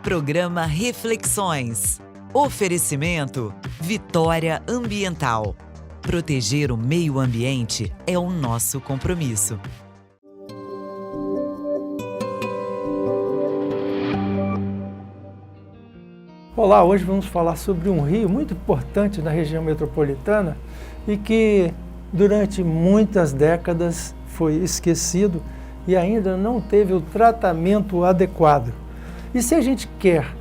Programa Reflexões. Oferecimento Vitória Ambiental. Proteger o meio ambiente é o nosso compromisso. Olá, hoje vamos falar sobre um rio muito importante na região metropolitana e que durante muitas décadas foi esquecido e ainda não teve o tratamento adequado. E se a gente quer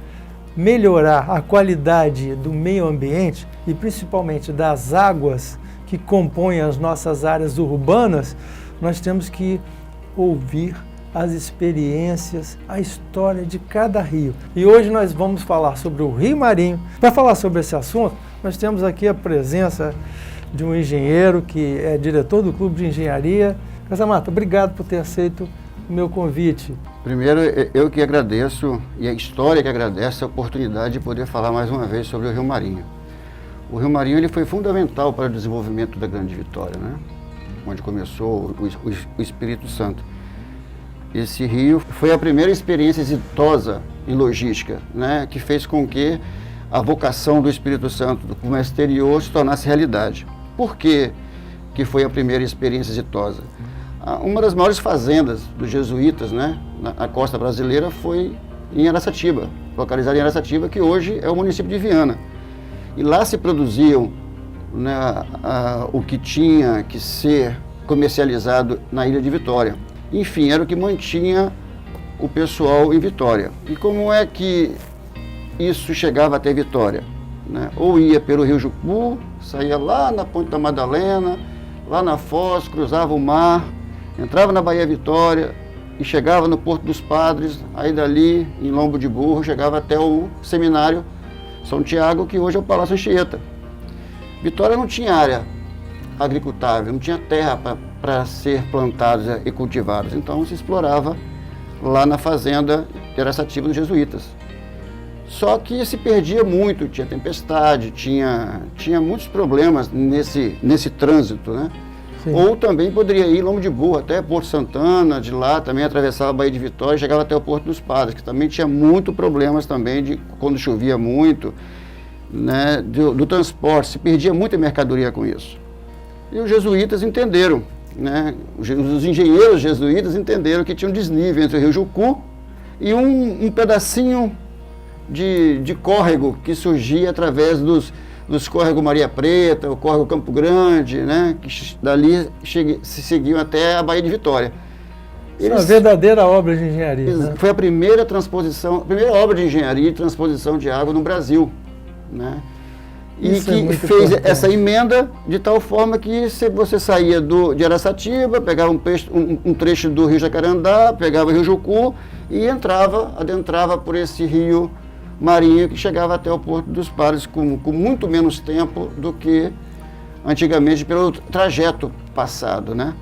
melhorar a qualidade do meio ambiente e principalmente das águas que compõem as nossas áreas urbanas, nós temos que ouvir as experiências, a história de cada rio. E hoje nós vamos falar sobre o Rio Marinho. Para falar sobre esse assunto, nós temos aqui a presença de um engenheiro que é diretor do Clube de Engenharia. Casamata, obrigado por ter aceito o meu convite. Primeiro, eu que agradeço, e a história que agradece a oportunidade de poder falar mais uma vez sobre o Rio Marinho. O Rio Marinho ele foi fundamental para o desenvolvimento da Grande Vitória, né? Onde começou o Espírito Santo. Esse rio foi a primeira experiência exitosa em logística, né? Que fez com que a vocação do Espírito Santo, do comércio exterior, se tornasse realidade. Por que foi a primeira experiência exitosa? Uma das maiores fazendas dos jesuítas, né, na costa brasileira foi em Araçatiba, localizada em Araçatiba, que hoje é o município de Viana. E lá se produziam, né, o que tinha que ser comercializado na Ilha de Vitória. Enfim, era o que mantinha o pessoal em Vitória. E como é que isso chegava até Vitória? Né? Ou ia pelo Rio Jucu, saía lá na Ponte da Madalena, lá na Foz, cruzava o mar, entrava na Baía Vitória e chegava no Porto dos Padres, aí dali, em Lombo de Burro, chegava até o Seminário São Tiago, que hoje é o Palácio Anchieta. Vitória não tinha área agricultável, não tinha terra para ser plantados e cultivados, então se explorava lá na fazenda de Araçatiba dos jesuítas. Só que se perdia muito, tinha tempestade, tinha muitos problemas nesse trânsito, né? Sim. Ou também poderia ir Lombo de Burro até Porto Santana, de lá também atravessava a Baía de Vitória e chegava até o Porto dos Padres, que também tinha muitos problemas também de quando chovia muito, né, do transporte, se perdia muita mercadoria com isso. E os jesuítas entenderam, né, os engenheiros jesuítas entenderam que tinha um desnível entre o Rio Jucu e um pedacinho de córrego que surgia através dos córregos Maria Preta, o córrego Campo Grande, né, que dali se seguiam até a Baía de Vitória. Isso é uma verdadeira obra de engenharia. Né? Foi a primeira obra de engenharia e transposição de água no Brasil, né? E isso que fez essa emenda de tal forma que você saía de Araçatiba, pegava um trecho do Rio Jacarandá, pegava o Rio Jucu e adentrava por esse rio Marinho, que chegava até o Porto dos Padres com muito menos tempo do que antigamente pelo trajeto passado, né?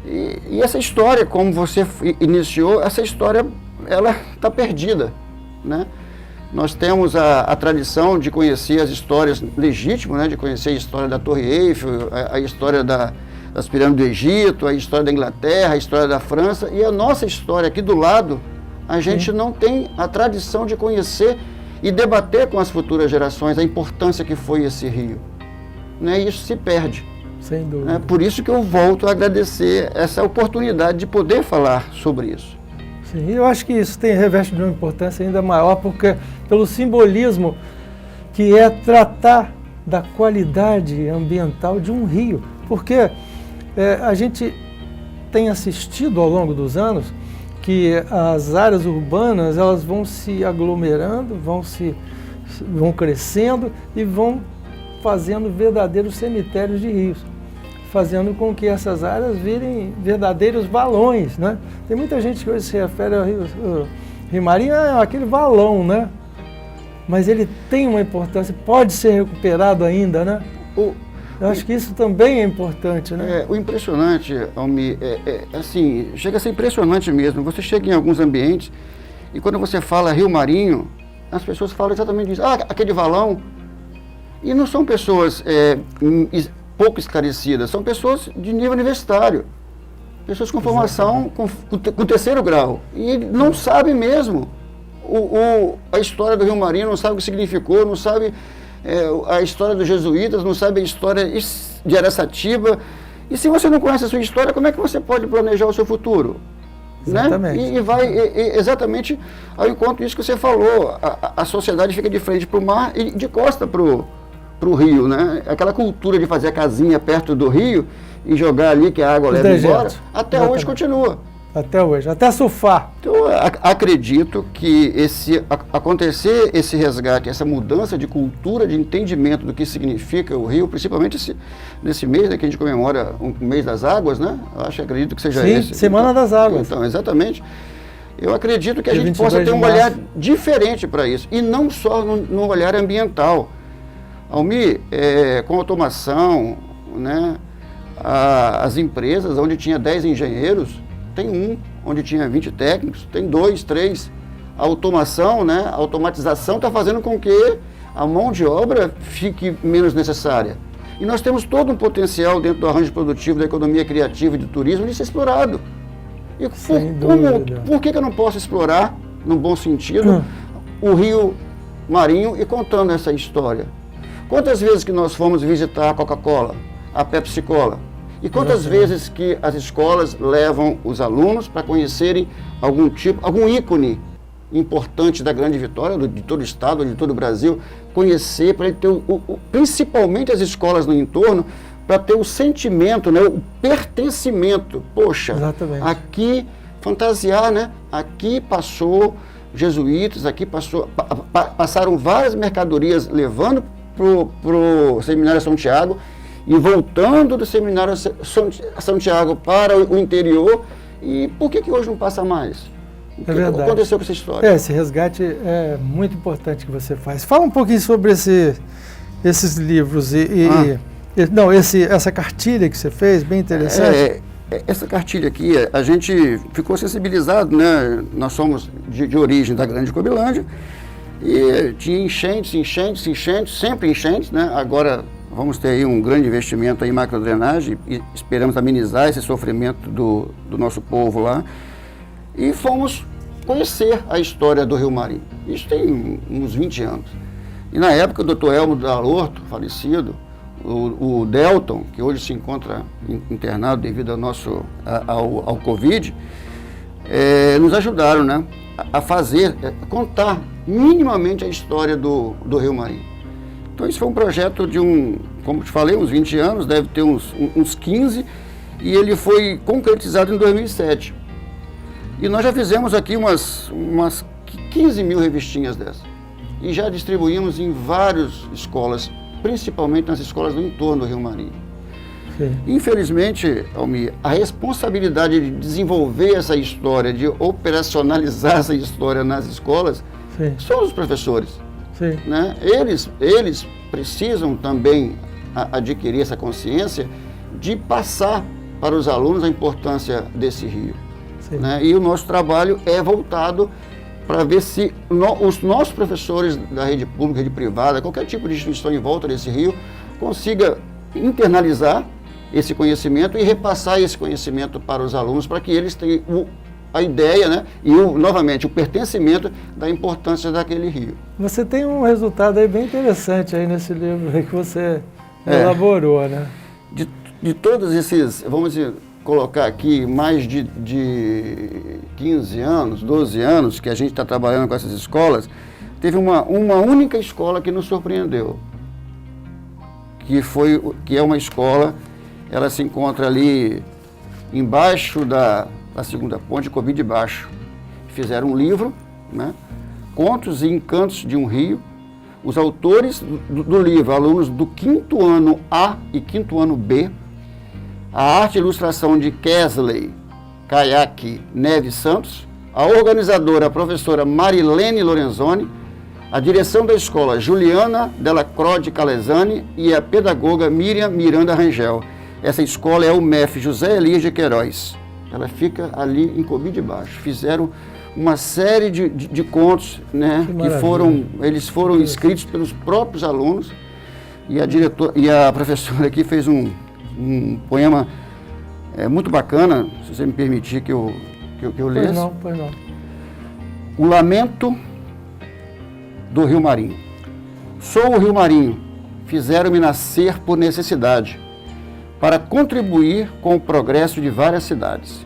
E essa história, como você iniciou, essa história ela está perdida, né? Nós temos a tradição de conhecer as histórias legítimas, né? De conhecer a história da Torre Eiffel, a história das pirâmides do Egito, a história da Inglaterra, a história da França, e a nossa história aqui do lado, a gente não tem a tradição de conhecer e debater com as futuras gerações a importância que foi esse rio. Né? E isso se perde. Sem dúvida. Né? Por isso que eu volto a agradecer essa oportunidade de poder falar sobre isso. Sim, eu acho que isso reveste de uma importância ainda maior, porque pelo simbolismo que é tratar da qualidade ambiental de um rio. Porque a gente tem assistido ao longo dos anos que as áreas urbanas elas vão se aglomerando, vão crescendo e vão fazendo verdadeiros cemitérios de rios, fazendo com que essas áreas virem verdadeiros valões, né? Tem muita gente que hoje se refere ao Rio Marinho, aquele valão, né? Mas ele tem uma importância, pode ser recuperado ainda, né? Eu acho que isso também é importante, né? O impressionante, Almi, assim, chega a ser impressionante mesmo. Você chega em alguns ambientes e quando você fala Rio Marinho, as pessoas falam exatamente isso. Aquele valão. E não são pessoas pouco esclarecidas, são pessoas de nível universitário. Pessoas com formação com terceiro grau. E não sabem mesmo a história do Rio Marinho, não sabe o que significou, não sabe a história dos jesuítas, não sabe a história de Araçatiba. E se você não conhece a sua história, como é que você pode planejar o seu futuro? Exatamente. Né? E vai exatamente ao encontro disso que você falou. A sociedade fica de frente para o mar e de costa para o rio, né? Aquela cultura de fazer a casinha perto do rio e jogar ali que a água leva embora, até hoje continua. Até hoje, até surfar. Então, acredito que acontecer esse resgate, essa mudança de cultura, de entendimento do que significa o rio, principalmente nesse mês, né, que a gente comemora o mês das águas, né? Acredito que seja esse. Semana das Águas. Então, exatamente. Eu acredito que a gente possa ter um olhar diferente para isso, e não só no olhar ambiental. Almir, com automação, né, as empresas onde tinha 10 engenheiros, tem um, onde tinha 20 técnicos, tem 2, 3. A automação, né, a automatização está fazendo com que a mão de obra fique menos necessária. E nós temos todo um potencial dentro do arranjo produtivo, da economia criativa e do turismo de ser explorado. E por que eu não posso explorar, num bom sentido, o Rio Marinho e contando essa história? Quantas vezes que nós fomos visitar a Coca-Cola, a Pepsi-Cola? E quantas vezes que as escolas levam os alunos para conhecerem algum ícone importante da Grande Vitória, de todo o estado, de todo o Brasil, conhecer, para ele ter, principalmente as escolas no entorno, para ter o sentimento, né, o pertencimento. Poxa, aqui, fantasiar, né? Aqui passou jesuítas, aqui passaram várias mercadorias levando para o Seminário São Tiago, e voltando do Seminário São Tiago para o interior. E por que hoje não passa mais? O que aconteceu com essa história? Esse resgate é muito importante que você faz. Fala um pouquinho sobre esses livros essa cartilha que você fez, bem interessante. Essa cartilha aqui, a gente ficou sensibilizado, né? Nós somos de origem da Grande Cobilândia, e tinha enchentes, sempre enchentes, né? Agora vamos ter aí um grande investimento em macrodrenagem e esperamos amenizar esse sofrimento do nosso povo lá. E fomos conhecer a história do Rio Marinho. Isso tem uns 20 anos. E na época o Dr. Elmo Dalorto, falecido, o Delton, que hoje se encontra internado devido ao Covid, nos ajudaram, né, a contar minimamente a história do Rio Marinho. Então isso foi um projeto de como te falei, uns 20 anos, deve ter uns 15, e ele foi concretizado em 2007. E nós já fizemos aqui umas 15 mil revistinhas dessas. E já distribuímos em várias escolas, principalmente nas escolas do entorno do Rio Marinho. Sim. Infelizmente, Almir, a responsabilidade de desenvolver essa história, de operacionalizar essa história nas escolas, são os professores. Sim. Né? Eles precisam também adquirir essa consciência de passar para os alunos a importância desse rio. Né? E o nosso trabalho é voltado para ver se os nossos professores da rede pública, rede privada, qualquer tipo de instituição em volta desse rio, consiga internalizar esse conhecimento e repassar esse conhecimento para os alunos, para que eles tenham a ideia, né, e novamente o pertencimento da importância daquele rio. Você tem um resultado aí bem interessante aí nesse livro aí que você elaborou, né? De todos esses, vamos colocar aqui, mais de 15 anos, 12 anos que a gente está trabalhando com essas escolas, teve uma única escola que nos surpreendeu, que é uma escola, ela se encontra ali embaixo da segunda ponte, Covid de Baixo. Fizeram um livro, né? Contos e Encantos de um Rio. Os autores do livro, alunos do 5º ano A e 5º ano B. A arte e ilustração de Kesley Kayak Neves Santos. A organizadora, a professora Marilene Lorenzoni. A direção da escola, Juliana Delacroix de Calesani. E a pedagoga Miriam Miranda Rangel. Essa escola é o MEF José Elias de Queiroz. Ela fica ali em Covid de Baixo. Fizeram uma série de contos, né, eles foram escritos pelos próprios alunos, e a professora aqui fez um poema muito bacana, se você me permitir que eu leia. Pois não. O lamento do Rio Marinho. Sou o Rio Marinho, fizeram-me nascer por necessidade, para contribuir com o progresso de várias cidades.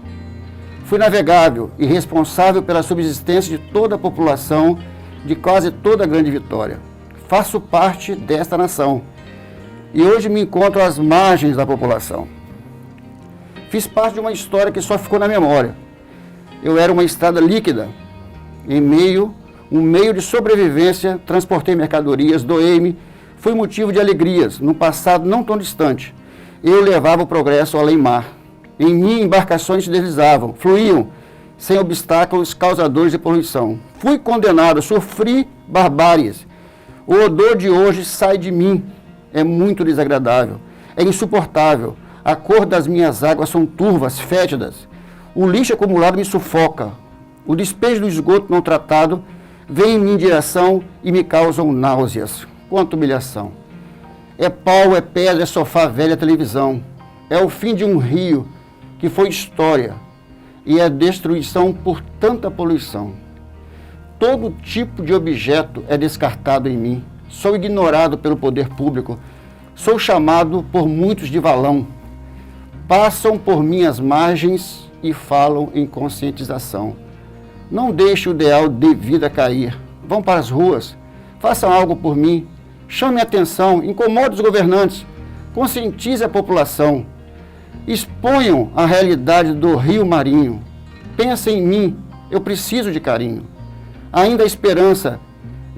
Fui navegável e responsável pela subsistência de toda a população de quase toda a Grande Vitória. Faço parte desta nação e hoje me encontro às margens da população. Fiz parte de uma história que só ficou na memória. Eu era uma estrada líquida, um meio de sobrevivência, transportei mercadorias, doei-me, fui motivo de alegrias, num passado não tão distante. Eu levava o progresso além-mar. Em mim, embarcações se deslizavam, fluíam, sem obstáculos causadores de poluição. Fui condenado, sofri barbáries. O odor de hoje sai de mim. É muito desagradável, é insuportável. A cor das minhas águas são turvas, fétidas. O lixo acumulado me sufoca. O despejo do esgoto não tratado vem em minha direção e me causam náuseas. Quanta humilhação. É pau, é pedra, é sofá velho, é televisão. É o fim de um rio que foi história e é destruição por tanta poluição. Todo tipo de objeto é descartado em mim. Sou ignorado pelo poder público. Sou chamado por muitos de valão. Passam por minhas margens e falam em conscientização. Não deixe o ideal de vida cair. Vão para as ruas. Façam algo por mim. Chame a atenção. Incomode os governantes. Conscientize a população. Exponham a realidade do Rio Marinho. Pensem em mim. Eu preciso de carinho. Ainda há esperança.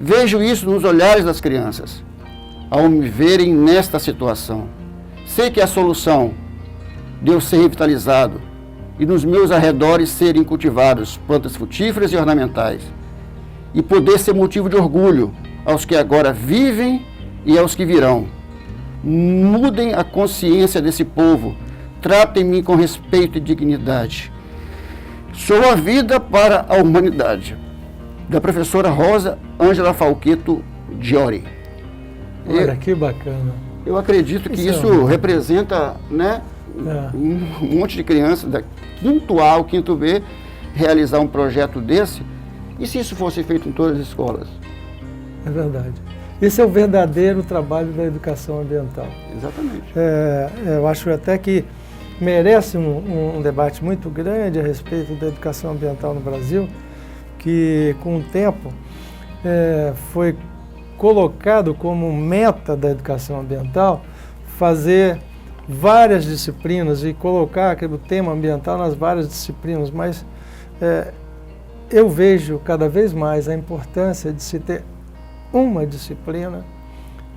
Vejo isso nos olhares das crianças, ao me verem nesta situação. Sei que a solução de eu ser revitalizado e nos meus arredores serem cultivados plantas frutíferas e ornamentais e poder ser motivo de orgulho aos que agora vivem e aos que virão. Mudem a consciência desse povo, tratem-me com respeito e dignidade. Sou a vida para a humanidade. Da professora Rosa Ângela Falqueto Diori. Olha, que bacana. Eu acredito que isso representa, né, um monte de crianças da quinto A ao quinto B realizar um projeto desse. E se isso fosse feito em todas as escolas? É verdade. Esse é o verdadeiro trabalho da educação ambiental. Exatamente. Eu acho até que merece um debate muito grande a respeito da educação ambiental no Brasil, que com o tempo foi colocado como meta da educação ambiental fazer várias disciplinas e colocar o tema ambiental nas várias disciplinas, mas eu vejo cada vez mais a importância de se ter uma disciplina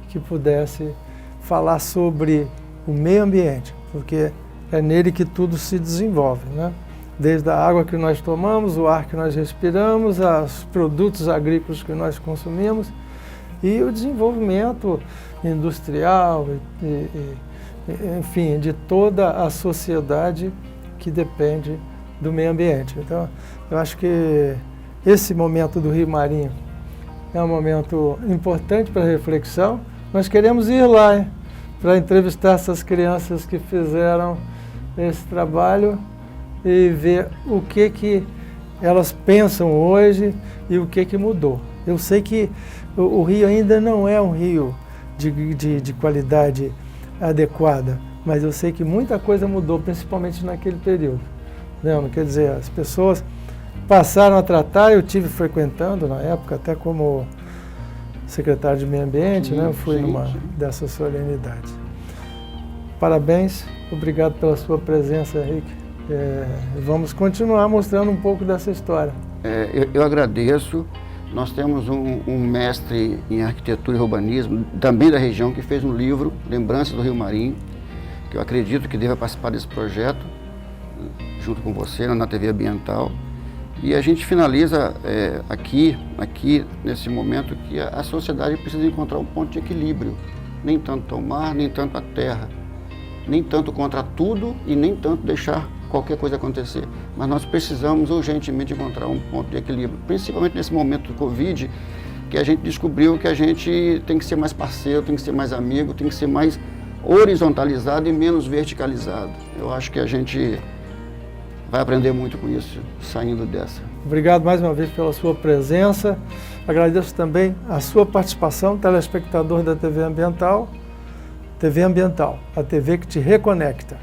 que pudesse falar sobre o meio ambiente, porque é nele que tudo se desenvolve, né? Desde a água que nós tomamos, o ar que nós respiramos, os produtos agrícolas que nós consumimos e o desenvolvimento industrial, enfim, de toda a sociedade que depende do meio ambiente. Então, eu acho que esse momento do Rio Marinho é um momento importante para reflexão. Nós queremos ir lá para entrevistar essas crianças que fizeram esse trabalho e ver o que elas pensam hoje e o que mudou. Eu sei que o rio ainda não é um rio de qualidade adequada, mas eu sei que muita coisa mudou, principalmente naquele período. Não quer dizer, as pessoas passaram a tratar, eu tive frequentando na época, até como secretário de Meio Ambiente, sim, né? Eu fui numa dessas solenidades. Parabéns, obrigado pela sua presença, Henrique. Vamos continuar mostrando um pouco dessa história. Eu agradeço. Nós temos um mestre em arquitetura e urbanismo, também da região, que fez um livro, Lembranças do Rio Marinho, que eu acredito que deva participar desse projeto, junto com você, na TV Ambiental. E a gente finaliza aqui, nesse momento, que a sociedade precisa encontrar um ponto de equilíbrio. Nem tanto ao mar, nem tanto à terra. Nem tanto contra tudo e nem tanto deixar qualquer coisa acontecer. Mas nós precisamos urgentemente encontrar um ponto de equilíbrio, principalmente nesse momento do Covid, que a gente descobriu que a gente tem que ser mais parceiro, tem que ser mais amigo, tem que ser mais horizontalizado e menos verticalizado. Eu acho que a gente vai aprender muito com isso, saindo dessa. Obrigado mais uma vez pela sua presença. Agradeço também a sua participação, telespectador da TV Ambiental. TV Ambiental, a TV que te reconecta.